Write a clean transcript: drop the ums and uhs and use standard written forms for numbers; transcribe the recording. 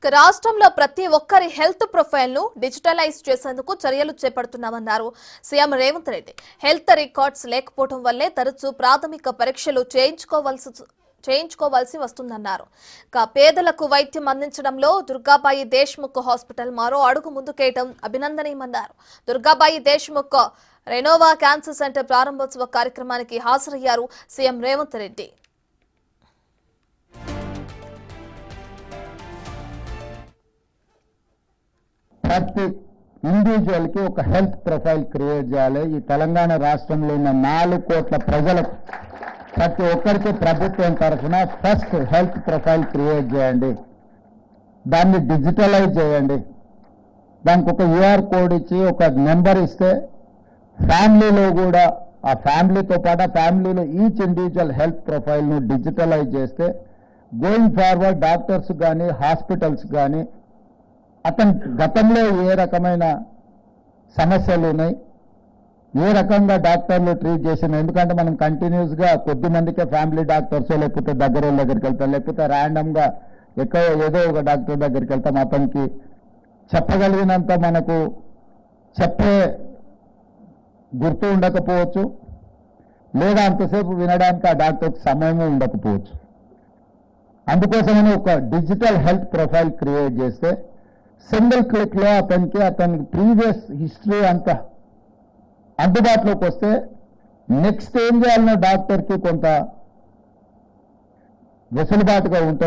రాష్ట్రంలో ప్రతి ఒక్కరి హెల్త్ ప్రొఫైల్ ను డిజిటలైజ్ చేసేందుకు చర్యలు చేపడుతున్నామన్నారు CM Revanth Reddy. Health records లేకపోవడం వల్లే తరచూ ప్రాథమిక పరీక్షలు చేయించుకోవాల్సి వస్తుందన్నారు. పేదలకు వైద్యం అందించడంలో దుర్గాబాయి దేశ్ముఖ్ హాస్పిటల్ మరో అడుగు ముందుకేయడం అభినందనీయమన్నారు. Durgabai Deshmukh Renova cancer centre ప్రారంభోత్సవ కార్యక్రమానికి హాజరయ్యారు సీఎం రేవంత్ రెడ్డి. ప్రతి ఇండివిజువల్ కి ఒక హెల్త్ ప్రొఫైల్ క్రియేట్ చేయాలి. ఈ తెలంగాణ రాష్ట్రంలో ఉన్న 4 కోట్ల ప్రజలకు ప్రతి ఒక్కరికి ప్రభుత్వం తరఫున ఫస్ట్ హెల్త్ ప్రొఫైల్ క్రియేట్ చేయండి, దాన్ని డిజిటలైజ్ చేయండి. దానికి ఒక యూఆర్ కోడ్ ఇచ్చి ఒక నెంబర్ ఇస్తే ఫ్యామిలీలో కూడా ఆ ఫ్యామిలీతో పాటు ఆ ఫ్యామిలీలో ఈచ్ ఇండివిజువల్ హెల్త్ ప్రొఫైల్ను డిజిటలైజ్ చేస్తే గోయింగ్ ఫార్వర్డ్ డాక్టర్స్ కానీ హాస్పిటల్స్ కానీ అతను గతంలో ఏ రకమైన సమస్యలు ఉన్నాయి, ఏ రకంగా డాక్టర్లు ట్రీట్ చేసిన. ఎందుకంటే మనం కంటిన్యూస్గా కొద్ది మందికే ఫ్యామిలీ డాక్టర్స్ లేకపోతే దగ్గర దగ్గరికి వెళ్తాం, లేకపోతే ర్యాండమ్గా ఏదో ఒక డాక్టర్ దగ్గరికి వెళ్తాం. అతనికి చెప్పగలిగినంత మనకు చెప్పే గుర్తు ఉండకపోవచ్చు, లేదా అంతసేపు వినడానికి ఆ డాక్టర్కి సమయము ఉండకపోవచ్చు. అందుకోసమని ఒక డిజిటల్ హెల్త్ ప్రొఫైల్ క్రియేట్ చేస్తే సింగిల్ క్లిక్లో అతనికి ప్రీవియస్ హిస్టరీ అంతా అందుబాటులోకి వస్తే నెక్స్ట్ ఏం చేయాలన్న డాక్టర్కి కొంత వెసులుబాటుగా ఉంటుంది.